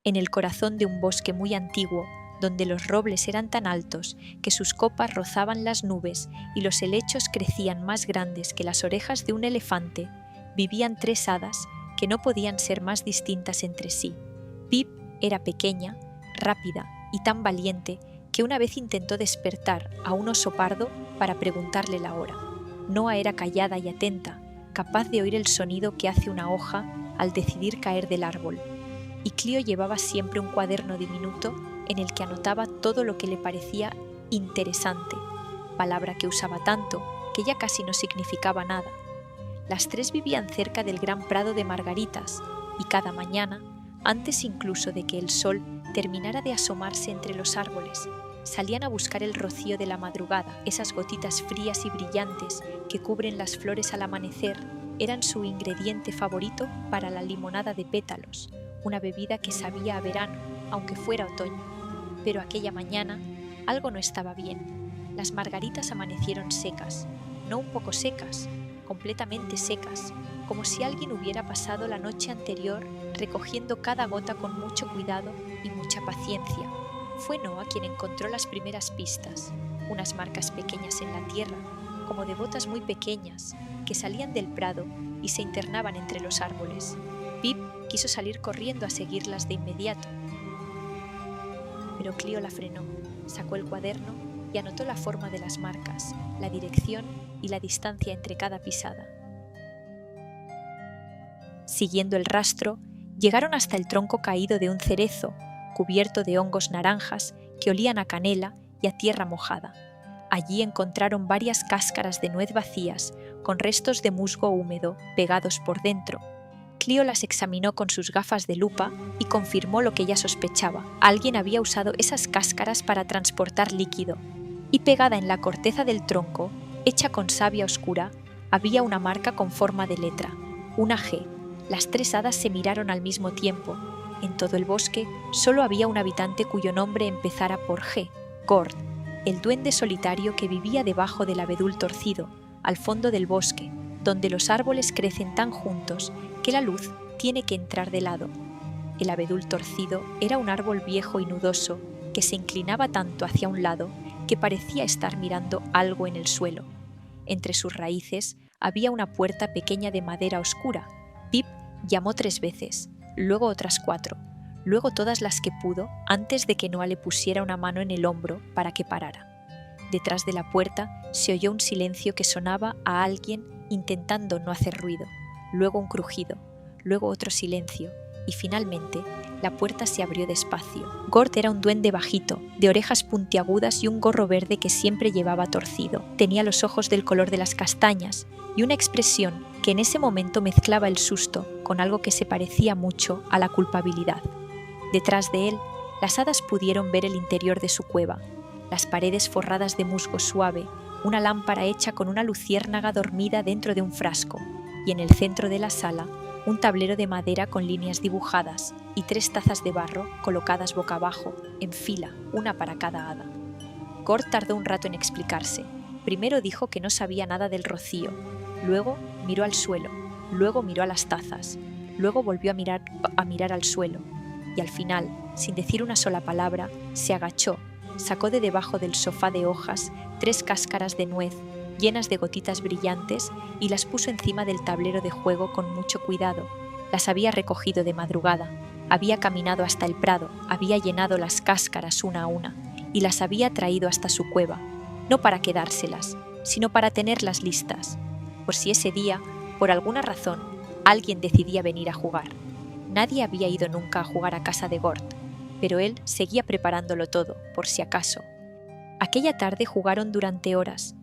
en el corazón de un bosque muy antiguo, donde los robles eran tan altos que sus copas rozaban las nubes y los helechos crecían más grandes que las orejas de un elefante, vivían 3 hadas que no podían ser más distintas entre sí. Pip era pequeña, rápida y tan valiente que una vez intentó despertar a un oso pardo para preguntarle la hora. Noa era callada y atenta, capaz de oír el sonido que hace una hoja al decidir caer del árbol. Y Clío llevaba siempre un cuaderno diminuto en el que anotaba todo lo que le parecía interesante, palabra que usaba tanto que ya casi no significaba nada. Las 3 vivían cerca del gran prado de margaritas y cada mañana, antes incluso de que el sol terminara de asomarse entre los árboles, salían a buscar el rocío de la madrugada. Esas gotitas frías y brillantes que cubren las flores al amanecer eran su ingrediente favorito para la limonada de pétalos, una bebida que sabía a verano, aunque fuera otoño. Pero aquella mañana algo no estaba bien. Las margaritas amanecieron secas, no un poco secas, completamente secas, como si alguien hubiera pasado la noche anterior recogiendo cada gota con mucho cuidado y mucha paciencia. Fue Noa quien encontró las primeras pistas, unas marcas pequeñas en la tierra, como de botas muy pequeñas, que salían del prado y se internaban entre los árboles. Pip quiso salir corriendo a seguirlas de inmediato, pero Clío la frenó, sacó el cuaderno y anotó la forma de las marcas, la dirección y la distancia entre cada pisada. Siguiendo el rastro, llegaron hasta el tronco caído de un cerezo, cubierto de hongos naranjas que olían a canela y a tierra mojada. Allí encontraron varias cáscaras de nuez vacías, con restos de musgo húmedo pegados por dentro. Clío las examinó con sus gafas de lupa y confirmó lo que ya sospechaba. Alguien había usado esas cáscaras para transportar líquido, y pegada en la corteza del tronco, hecha con savia oscura, había una marca con forma de letra, una G. Las 3 hadas se miraron al mismo tiempo. En todo el bosque solo había un habitante cuyo nombre empezara por G, Gord, el duende solitario que vivía debajo del abedul torcido, al fondo del bosque, donde los árboles crecen tan juntos que la luz tiene que entrar de lado. El abedul torcido era un árbol viejo y nudoso que se inclinaba tanto hacia un lado que parecía estar mirando algo en el suelo. Entre sus raíces había una puerta pequeña de madera oscura. Pip llamó 3 veces, luego otras 4, luego todas las que pudo antes de que Noa le pusiera una mano en el hombro para que parara. Detrás de la puerta se oyó un silencio que sonaba a alguien intentando no hacer ruido, luego un crujido, luego otro silencio y finalmente la puerta se abrió despacio. Gord era un duende bajito, de orejas puntiagudas y un gorro verde que siempre llevaba torcido. Tenía los ojos del color de las castañas y una expresión que en ese momento mezclaba el susto con algo que se parecía mucho a la culpabilidad. Detrás de él, las hadas pudieron ver el interior de su cueva, las paredes forradas de musgo suave, una lámpara hecha con una luciérnaga dormida dentro de un frasco, y en el centro de la sala, un tablero de madera con líneas dibujadas y 3 tazas de barro colocadas boca abajo, en fila, una para cada hada. Gord tardó un rato en explicarse. Primero dijo que no sabía nada del rocío, luego miró al suelo, luego miró a las tazas, luego volvió a mirar al suelo, y al final, sin decir una sola palabra, se agachó, sacó de debajo del sofá de hojas 3 cáscaras de nuez llenas de gotitas brillantes y las puso encima del tablero de juego con mucho cuidado. Las había recogido de madrugada, había caminado hasta el prado, había llenado las cáscaras una a una y las había traído hasta su cueva, no para quedárselas, sino para tenerlas listas, por si ese día, por alguna razón, alguien decidía venir a jugar. Nadie había ido nunca a jugar a casa de Gord, pero él seguía preparándolo todo, por si acaso. Aquella tarde jugaron durante horas.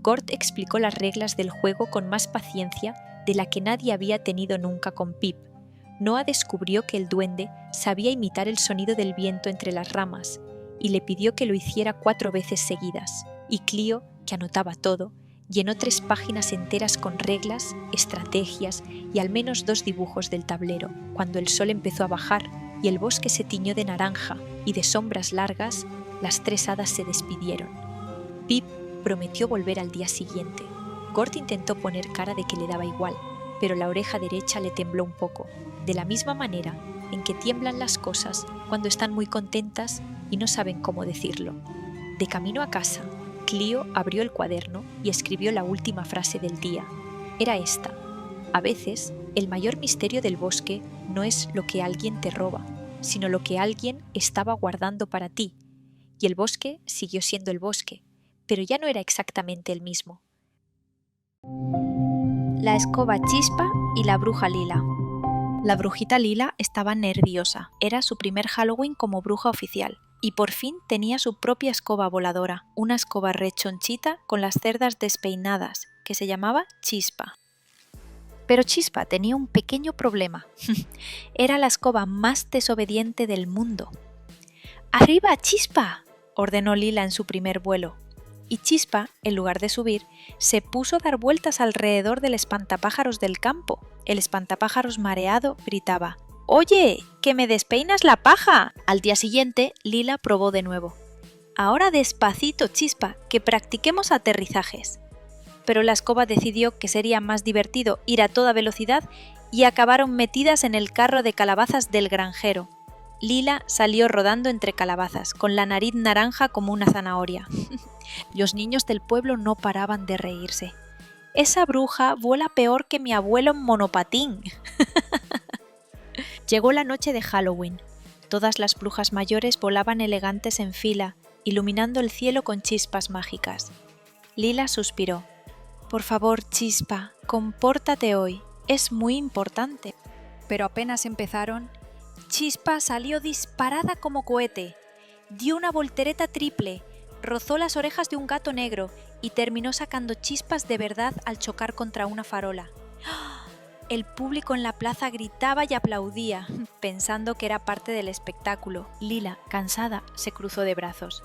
Gord explicó las reglas del juego con más paciencia de la que nadie había tenido nunca con Pip. Noa descubrió que el duende sabía imitar el sonido del viento entre las ramas y le pidió que lo hiciera 4 veces seguidas, y Clío, que anotaba todo, llenó 3 páginas enteras con reglas, estrategias y al menos 2 dibujos del tablero. Cuando el sol empezó a bajar y el bosque se tiñó de naranja y de sombras largas, las 3 hadas se despidieron. Pip prometió volver al día siguiente. Gord intentó poner cara de que le daba igual, pero la oreja derecha le tembló un poco, de la misma manera en que tiemblan las cosas cuando están muy contentas y no saben cómo decirlo. De camino a casa, Clio abrió el cuaderno y escribió la última frase del día. Era esta: a veces, el mayor misterio del bosque no es lo que alguien te roba, sino lo que alguien estaba guardando para ti. Y el bosque siguió siendo el bosque, pero ya no era exactamente el mismo. La escoba Chispa y la bruja Lila. La brujita Lila estaba nerviosa. Era su primer Halloween como bruja oficial. Y por fin tenía su propia escoba voladora, una escoba rechonchita con las cerdas despeinadas, que se llamaba Chispa. Pero Chispa tenía un pequeño problema. Era la escoba más desobediente del mundo. ¡Arriba, Chispa!, ordenó Lila en su primer vuelo. Y Chispa, en lugar de subir, se puso a dar vueltas alrededor del espantapájaros del campo. El espantapájaros mareado gritaba: ¡Oye, que me despeinas la paja! Al día siguiente, Lila probó de nuevo. Ahora despacito, Chispa, que practiquemos aterrizajes. Pero la escoba decidió que sería más divertido ir a toda velocidad y acabaron metidas en el carro de calabazas del granjero. Lila salió rodando entre calabazas, con la nariz naranja como una zanahoria. Los niños del pueblo no paraban de reírse. «Esa bruja vuela peor que mi abuelo en monopatín». Llegó la noche de Halloween. Todas las brujas mayores volaban elegantes en fila, iluminando el cielo con chispas mágicas. Lila suspiró. «Por favor, Chispa, compórtate hoy. Es muy importante». Pero apenas empezaron, Chispa salió disparada como cohete. Dio una voltereta triple, rozó las orejas de un gato negro y terminó sacando chispas de verdad al chocar contra una farola. El público en la plaza gritaba y aplaudía, pensando que era parte del espectáculo. Lila, cansada, se cruzó de brazos.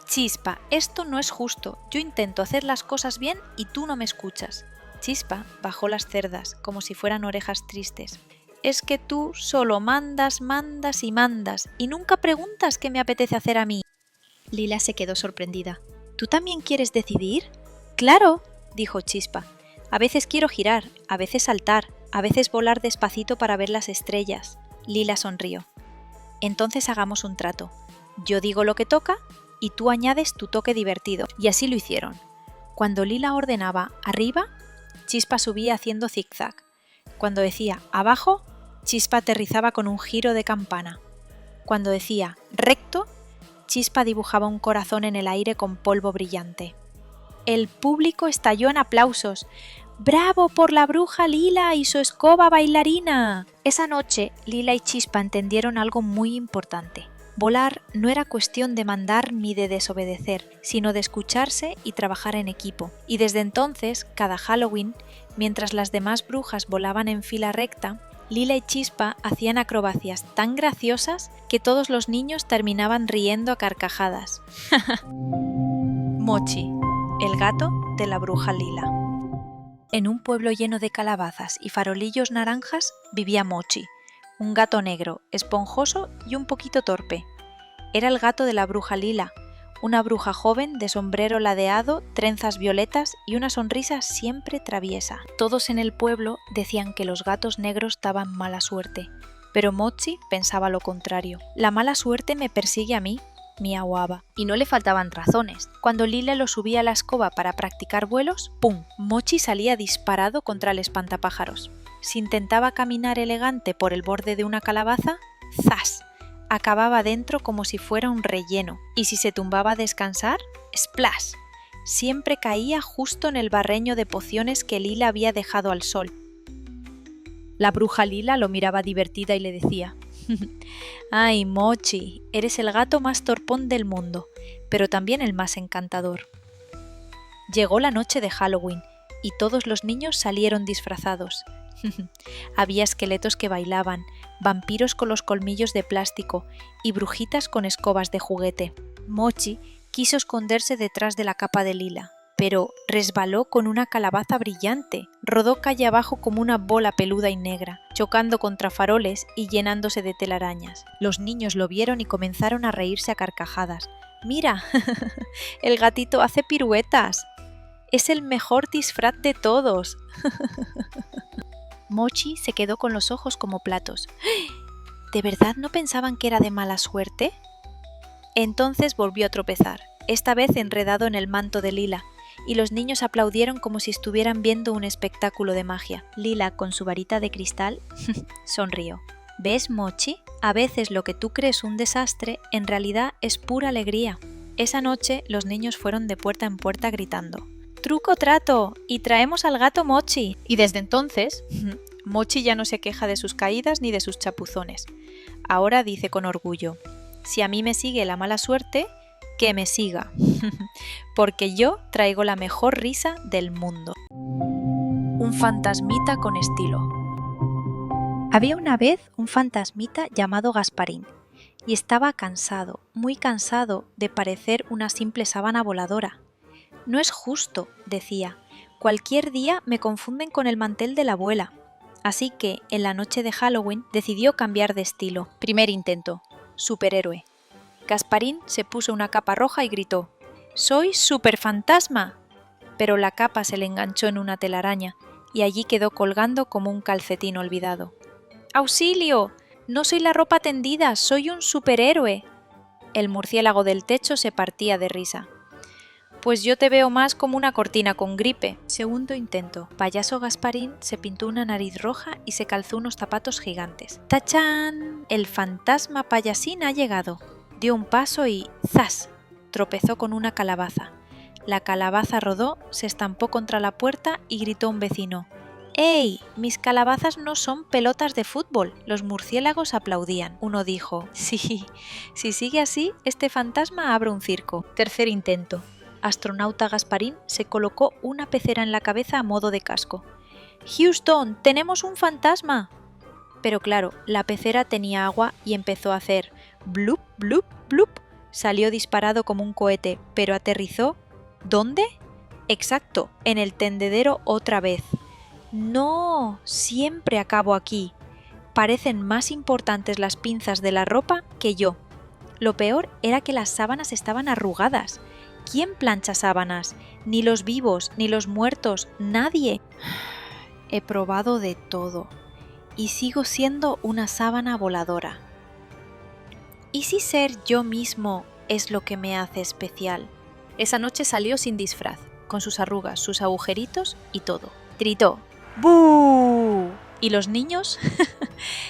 «Chispa, esto no es justo. Yo intento hacer las cosas bien y tú no me escuchas». Chispa bajó las cerdas, como si fueran orejas tristes. «Es que tú solo mandas, mandas y mandas, y nunca preguntas qué me apetece hacer a mí». Lila se quedó sorprendida. «¿Tú también quieres decidir?» «Claro», dijo Chispa. «A veces quiero girar, a veces saltar, a veces volar despacito para ver las estrellas». Lila sonrió. «Entonces hagamos un trato. Yo digo lo que toca y tú añades tu toque divertido». Y así lo hicieron. Cuando Lila ordenaba «arriba», Chispa subía haciendo zigzag. Cuando decía «abajo», Chispa aterrizaba con un giro de campana. Cuando decía «recto», Chispa dibujaba un corazón en el aire con polvo brillante. El público estalló en aplausos. «¡Bravo por la bruja Lila y su escoba bailarina!». Esa noche, Lila y Chispa entendieron algo muy importante. Volar no era cuestión de mandar ni de desobedecer, sino de escucharse y trabajar en equipo. Y desde entonces, cada Halloween, mientras las demás brujas volaban en fila recta, Lila y Chispa hacían acrobacias tan graciosas que todos los niños terminaban riendo a carcajadas. Mochi, el gato de la bruja Lila. En un pueblo lleno de calabazas y farolillos naranjas vivía Mochi, un gato negro, esponjoso y un poquito torpe. Era el gato de la bruja Lila, una bruja joven de sombrero ladeado, trenzas violetas y una sonrisa siempre traviesa. Todos en el pueblo decían que los gatos negros daban mala suerte, pero Mochi pensaba lo contrario. «La mala suerte me persigue a mí», miauaba, y no le faltaban razones. Cuando Lila lo subía a la escoba para practicar vuelos, ¡pum!, Mochi salía disparado contra el espantapájaros. Si intentaba caminar elegante por el borde de una calabaza, ¡zas!, acababa dentro como si fuera un relleno, y si se tumbaba a descansar, ¡splash!, siempre caía justo en el barreño de pociones que Lila había dejado al sol. La bruja Lila lo miraba divertida y le decía: «Ay, Mochi, eres el gato más torpón del mundo, pero también el más encantador». Llegó la noche de Halloween y todos los niños salieron disfrazados. Había esqueletos que bailaban, vampiros con los colmillos de plástico y brujitas con escobas de juguete. Mochi quiso esconderse detrás de la capa de Lila, pero resbaló con una calabaza brillante, rodó calle abajo como una bola peluda y negra, chocando contra faroles y llenándose de telarañas. Los niños lo vieron y comenzaron a reírse a carcajadas. «¡Mira! El gatito hace piruetas. Es el mejor disfraz de todos». Mochi se quedó con los ojos como platos. ¿De verdad no pensaban que era de mala suerte? Entonces volvió a tropezar, esta vez enredado en el manto de Lila, y los niños aplaudieron como si estuvieran viendo un espectáculo de magia. Lila, con su varita de cristal, sonrió. ¿Ves, Mochi? A veces lo que tú crees un desastre, en realidad es pura alegría. Esa noche los niños fueron de puerta en puerta gritando: ¡Truco trato! ¡Y traemos al gato Mochi! Y desde entonces, Mochi ya no se queja de sus caídas ni de sus chapuzones. Ahora dice con orgullo: si a mí me sigue la mala suerte, que me siga, porque yo traigo la mejor risa del mundo. Un fantasmita con estilo. Había una vez un fantasmita llamado Gasparín, y estaba cansado, muy cansado de parecer una simple sábana voladora. No es justo, decía, cualquier día me confunden con el mantel de la abuela. Así que, en la noche de Halloween, decidió cambiar de estilo. Primer intento: superhéroe. Gasparín se puso una capa roja y gritó: ¡Soy superfantasma! Pero la capa se le enganchó en una telaraña y allí quedó colgando como un calcetín olvidado. ¡Auxilio! No soy la ropa tendida, soy un superhéroe. El murciélago del techo se partía de risa. Pues yo te veo más como una cortina con gripe. Segundo intento. Payaso Gasparín se pintó una nariz roja y se calzó unos zapatos gigantes. ¡Tachán! El fantasma payasín ha llegado. Dio un paso y ¡zas! Tropezó con una calabaza. La calabaza rodó, se estampó contra la puerta y gritó a un vecino: ¡Ey! Mis calabazas no son pelotas de fútbol. Los murciélagos aplaudían. Uno dijo: sí, si sigue así, este fantasma abre un circo. Tercer intento. Astronauta Gasparín se colocó una pecera en la cabeza a modo de casco. ¡Houston! ¡Tenemos un fantasma! Pero claro, la pecera tenía agua y empezó a hacer blup, blup, blup. Salió disparado como un cohete, pero aterrizó. ¿Dónde? Exacto, en el tendedero otra vez. ¡No! Siempre acabo aquí. Parecen más importantes las pinzas de la ropa que yo. Lo peor era que las sábanas estaban arrugadas. ¿Quién plancha sábanas? Ni los vivos, ni los muertos, nadie. He probado de todo y sigo siendo una sábana voladora. ¿Y si ser yo mismo es lo que me hace especial? Esa noche salió sin disfraz, con sus arrugas, sus agujeritos y todo. Gritó: ¡Bú! Y los niños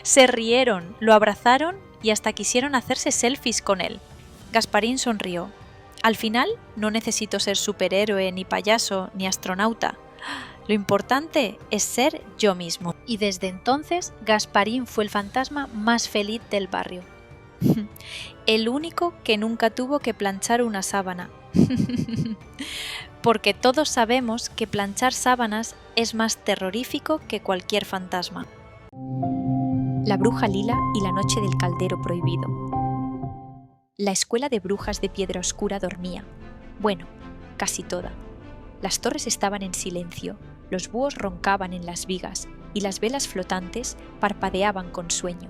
se rieron, lo abrazaron y hasta quisieron hacerse selfies con él. Gasparín sonrió. Al final, no necesito ser superhéroe, ni payaso, ni astronauta. Lo importante es ser yo mismo. Y desde entonces, Gasparín fue el fantasma más feliz del barrio. El único que nunca tuvo que planchar una sábana. Porque todos sabemos que planchar sábanas es más terrorífico que cualquier fantasma. La bruja Lila y la noche del caldero prohibido. La escuela de brujas de Piedra Oscura dormía. Bueno, casi toda. Las torres estaban en silencio, los búhos roncaban en las vigas y las velas flotantes parpadeaban con sueño.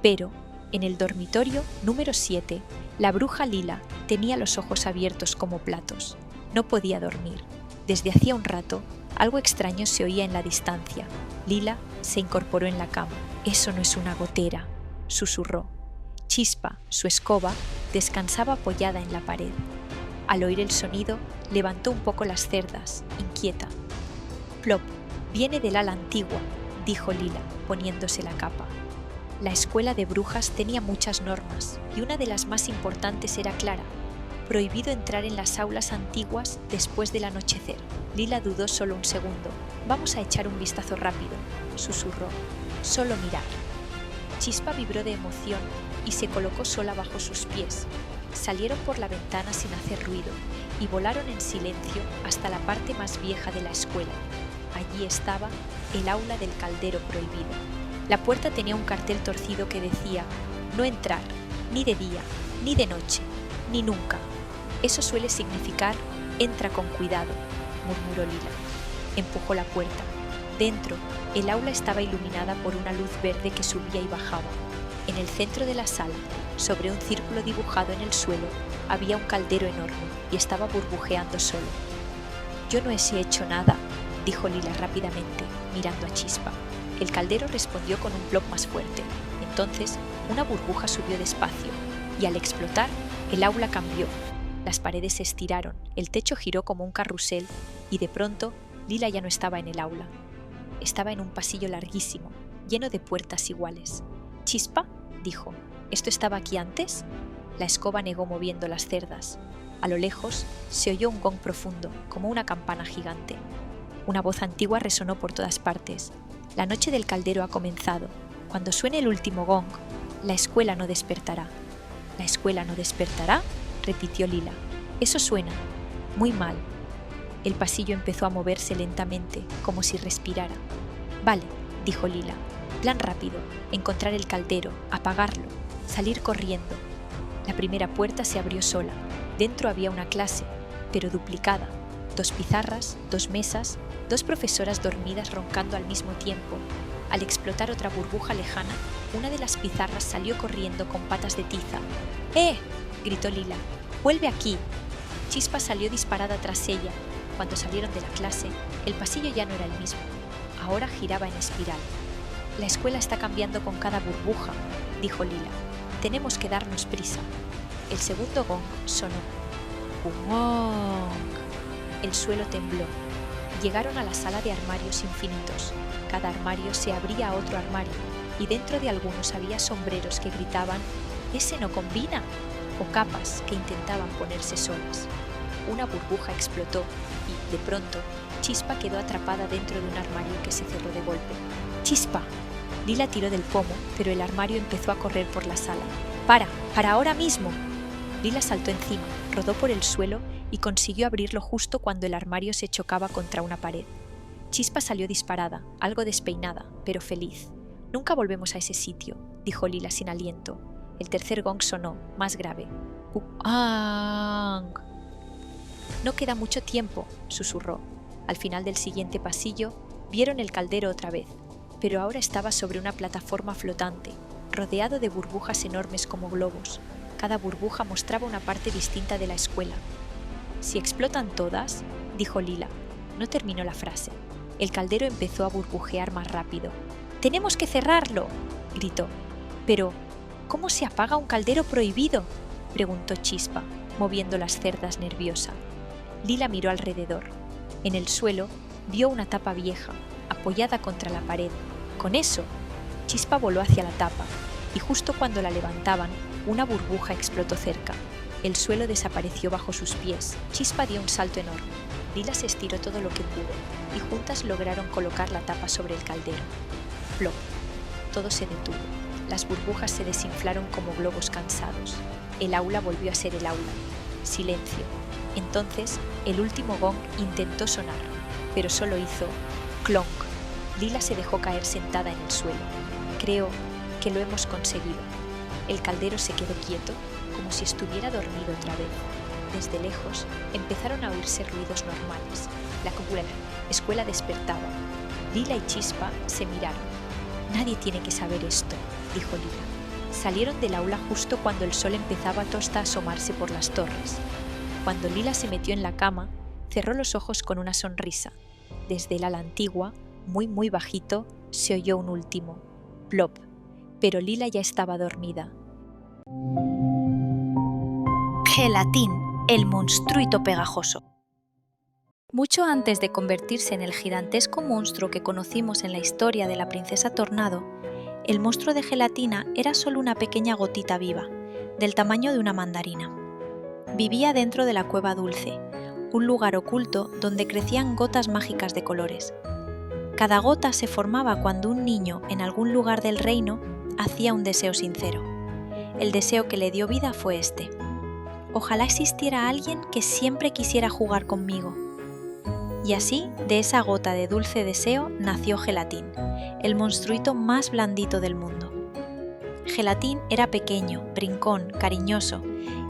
Pero, en el dormitorio número 7, la bruja Lila tenía los ojos abiertos como platos. No podía dormir. Desde hacía un rato, algo extraño se oía en la distancia. Lila se incorporó en la cama. «Eso no es una gotera», susurró. Chispa, su escoba, descansaba apoyada en la pared. Al oír el sonido, levantó un poco las cerdas, inquieta. «Plop, viene del ala antigua», dijo Lila, poniéndose la capa. La escuela de brujas tenía muchas normas, y una de las más importantes era clara: prohibido entrar en las aulas antiguas después del anochecer. Lila dudó solo un segundo. «Vamos a echar un vistazo rápido», susurró. «Solo mirar». Chispa vibró de emoción y se colocó sola bajo sus pies. Salieron por la ventana sin hacer ruido y volaron en silencio hasta la parte más vieja de la escuela. Allí estaba el aula del caldero prohibido. La puerta tenía un cartel torcido que decía: «No entrar, ni de día, ni de noche, ni nunca». Eso suele significar «entra con cuidado», murmuró Lila. Empujó la puerta. Dentro, el aula estaba iluminada por una luz verde que subía y bajaba. En el centro de la sala, sobre un círculo dibujado en el suelo, había un caldero enorme y estaba burbujeando solo. «Yo no he hecho nada», dijo Lila rápidamente, mirando a Chispa. El caldero respondió con un plop más fuerte. Entonces, una burbuja subió despacio y al explotar, el aula cambió. Las paredes se estiraron, el techo giró como un carrusel y de pronto Lila ya no estaba en el aula. Estaba en un pasillo larguísimo, lleno de puertas iguales. «¿Chispa?», dijo. «¿Esto estaba aquí antes?». La escoba negó moviendo las cerdas. A lo lejos se oyó un gong profundo, como una campana gigante. Una voz antigua resonó por todas partes. «La noche del caldero ha comenzado. Cuando suene el último gong, la escuela no despertará». «¿La escuela no despertará?», repitió Lila. «Eso suena muy mal». El pasillo empezó a moverse lentamente, como si respirara. «Vale», dijo Lila. «Plan rápido, encontrar el caldero, apagarlo, salir corriendo». La primera puerta se abrió sola. Dentro había una clase, pero duplicada. 2 pizarras, 2 mesas, 2 profesoras dormidas roncando al mismo tiempo. Al explotar otra burbuja lejana, una de las pizarras salió corriendo con patas de tiza. «¡Eh!», gritó Lila. «¡Vuelve aquí!». Chispa salió disparada tras ella. Cuando salieron de la clase, el pasillo ya no era el mismo. Ahora giraba en espiral. «La escuela está cambiando con cada burbuja», dijo Lila. «Tenemos que darnos prisa». El segundo gong sonó. ¡Gong! El suelo tembló. Llegaron a la sala de armarios infinitos. Cada armario se abría a otro armario, y dentro de algunos había sombreros que gritaban «¡Ese no combina!» o capas que intentaban ponerse solas. Una burbuja explotó y, de pronto, Chispa quedó atrapada dentro de un armario que se cerró de golpe. «¡Chispa!». Lila tiró del pomo, pero el armario empezó a correr por la sala. ¡Para ahora mismo!». Lila saltó encima, rodó por el suelo y consiguió abrirlo justo cuando el armario se chocaba contra una pared. Chispa salió disparada, algo despeinada, pero feliz. «Nunca volvemos a ese sitio», dijo Lila sin aliento. El tercer gong sonó, más grave. «¡Ang!». «No queda mucho tiempo», susurró. Al final del siguiente pasillo, vieron el caldero otra vez, pero ahora estaba sobre una plataforma flotante, rodeado de burbujas enormes como globos. Cada burbuja mostraba una parte distinta de la escuela. «Si explotan todas», dijo Lila. No terminó la frase. El caldero empezó a burbujear más rápido. «¡Tenemos que cerrarlo!», gritó. «Pero, ¿cómo se apaga un caldero prohibido?», preguntó Chispa, moviendo las cerdas nerviosa. Lila miró alrededor. En el suelo vio una tapa vieja, apoyada contra la pared. «Con eso». Chispa voló hacia la tapa, y justo cuando la levantaban, una burbuja explotó cerca. El suelo desapareció bajo sus pies. Chispa dio un salto enorme. Lila se estiró todo lo que pudo, y juntas lograron colocar la tapa sobre el caldero. Plop. Todo se detuvo. Las burbujas se desinflaron como globos cansados. El aula volvió a ser el aula. Silencio. Entonces, el último gong intentó sonar, pero solo hizo clonk. Lila se dejó caer sentada en el suelo. «Creo que lo hemos conseguido». El caldero se quedó quieto, como si estuviera dormido otra vez. Desde lejos empezaron a oírse ruidos normales. La escuela despertaba. Lila y Chispa se miraron. «Nadie tiene que saber esto», dijo Lila. Salieron del aula justo cuando el sol empezaba a asomarse por las torres. Cuando Lila se metió en la cama, cerró los ojos con una sonrisa. Desde el ala antigua, muy bajito, se oyó un último plop, pero Lila ya estaba dormida. Gelatín, el monstruito pegajoso. Mucho antes de convertirse en el gigantesco monstruo que conocimos en la historia de la princesa Tornado, el monstruo de gelatina era solo una pequeña gotita viva, del tamaño de una mandarina. Vivía dentro de la cueva dulce, un lugar oculto donde crecían gotas mágicas de colores. Cada gota se formaba cuando un niño en algún lugar del reino hacía un deseo sincero. El deseo que le dio vida fue este: «Ojalá existiera alguien que siempre quisiera jugar conmigo». Y así, de esa gota de dulce deseo, nació Gelatín, el monstruito más blandito del mundo. Gelatín era pequeño, brincón, cariñoso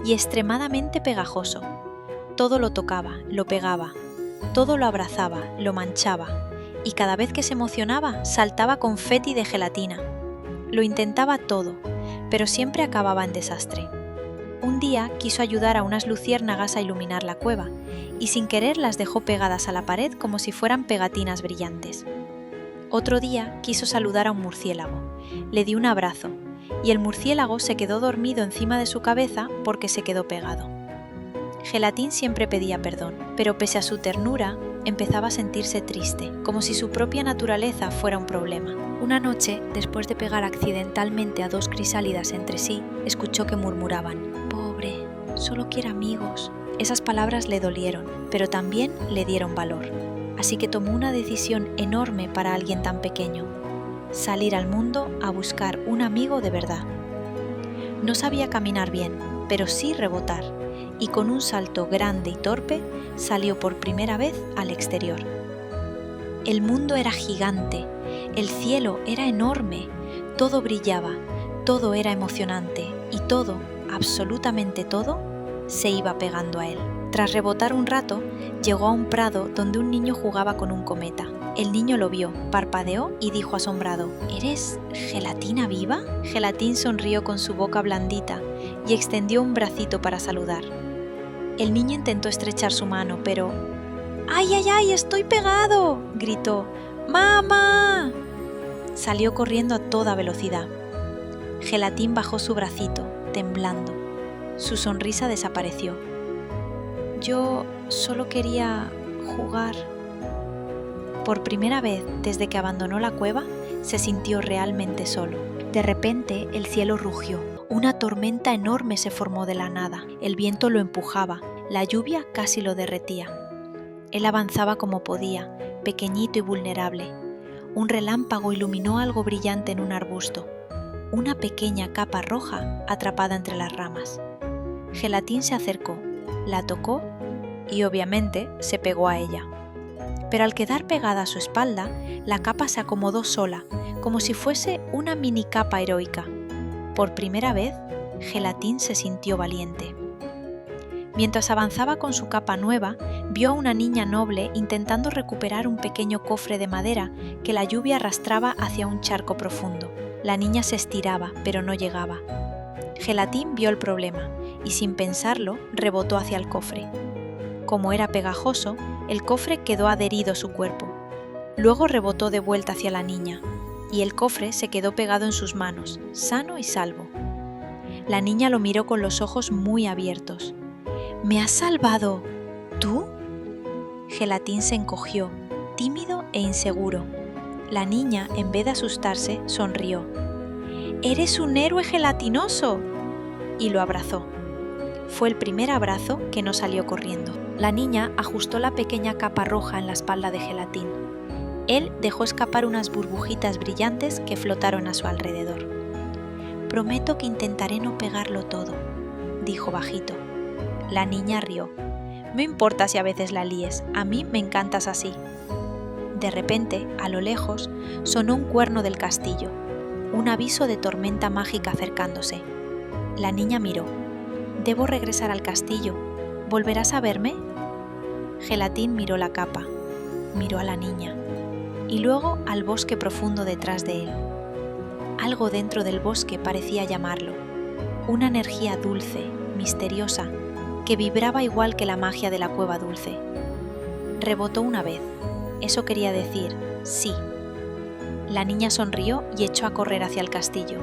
y extremadamente pegajoso. Todo lo tocaba, lo pegaba, todo lo abrazaba, lo manchaba, y cada vez que se emocionaba saltaba confeti de gelatina. Lo intentaba todo, pero siempre acababa en desastre. Un día quiso ayudar a unas luciérnagas a iluminar la cueva, y sin querer las dejó pegadas a la pared como si fueran pegatinas brillantes. Otro día quiso saludar a un murciélago. Le dio un abrazo, y el murciélago se quedó dormido encima de su cabeza porque se quedó pegado. Gelatín siempre pedía perdón, pero pese a su ternura, empezaba a sentirse triste, como si su propia naturaleza fuera un problema. Una noche, después de pegar accidentalmente a dos crisálidas entre sí, escuchó que murmuraban: «Pobre, solo quiere amigos». Esas palabras le dolieron, pero también le dieron valor. Así que tomó una decisión enorme para alguien tan pequeño: salir al mundo a buscar un amigo de verdad. No sabía caminar bien, pero sí rebotar, y con un salto grande y torpe salió por primera vez al exterior. El mundo era gigante, el cielo era enorme, todo brillaba, todo era emocionante y todo, absolutamente todo, se iba pegando a él. Tras rebotar un rato, llegó a un prado donde un niño jugaba con un cometa. El niño lo vio, parpadeó y dijo asombrado: «¿Eres gelatina viva?». Gelatín sonrió con su boca blandita y extendió un bracito para saludar. El niño intentó estrechar su mano, pero «¡Ay, ay, ay! ¡Estoy pegado!», gritó. «¡Mamá!». Salió corriendo a toda velocidad. Gelatín bajó su bracito, temblando. Su sonrisa desapareció. «Yo solo quería jugar». Por primera vez desde que abandonó la cueva, se sintió realmente solo. De repente, el cielo rugió. Una tormenta enorme se formó de la nada. El viento lo empujaba, la lluvia casi lo derretía. Él avanzaba como podía, pequeñito y vulnerable. Un relámpago iluminó algo brillante en un arbusto. Una pequeña capa roja atrapada entre las ramas. Gelatín se acercó, la tocó y obviamente se pegó a ella. Pero al quedar pegada a su espalda, la capa se acomodó sola, como si fuese una mini capa heroica. Por primera vez, Gelatín se sintió valiente. Mientras avanzaba con su capa nueva, vio a una niña noble intentando recuperar un pequeño cofre de madera que la lluvia arrastraba hacia un charco profundo. La niña se estiraba, pero no llegaba. Gelatín vio el problema y, sin pensarlo, rebotó hacia el cofre. Como era pegajoso, el cofre quedó adherido a su cuerpo. Luego rebotó de vuelta hacia la niña, y el cofre se quedó pegado en sus manos, sano y salvo. La niña lo miró con los ojos muy abiertos. «¿Me has salvado? ¿Tú?». Gelatín se encogió, tímido e inseguro. La niña, en vez de asustarse, sonrió. «¡Eres un héroe gelatinoso!», y lo abrazó. Fue el primer abrazo que no salió corriendo. La niña ajustó la pequeña capa roja en la espalda de Gelatín. Él dejó escapar unas burbujitas brillantes que flotaron a su alrededor. «Prometo que intentaré no pegarlo todo», dijo bajito. La niña rió. «No importa si a veces la líes, a mí me encantas así». De repente, a lo lejos, sonó un cuerno del castillo, un aviso de tormenta mágica acercándose. La niña miró. «Debo regresar al castillo. ¿Volverás a verme?». Gelatín miró la capa, miró a la niña y luego al bosque profundo detrás de él. Algo dentro del bosque parecía llamarlo, una energía dulce, misteriosa, que vibraba igual que la magia de la cueva dulce. Rebotó una vez. Eso quería decir sí. La niña sonrió y echó a correr hacia el castillo.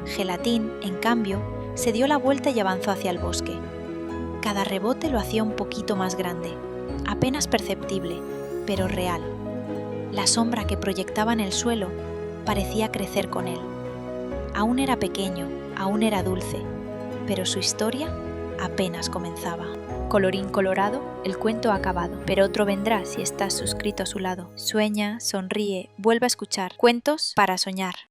Gelatín, en cambio, se dio la vuelta y avanzó hacia el bosque. Cada rebote lo hacía un poquito más grande, apenas perceptible, pero real. La sombra que proyectaba en el suelo parecía crecer con él. Aún era pequeño, aún era dulce, pero su historia apenas comenzaba. Colorín colorado, el cuento ha acabado, pero otro vendrá si estás suscrito a su lado. Sueña, sonríe, vuelve a escuchar. Cuentos para soñar.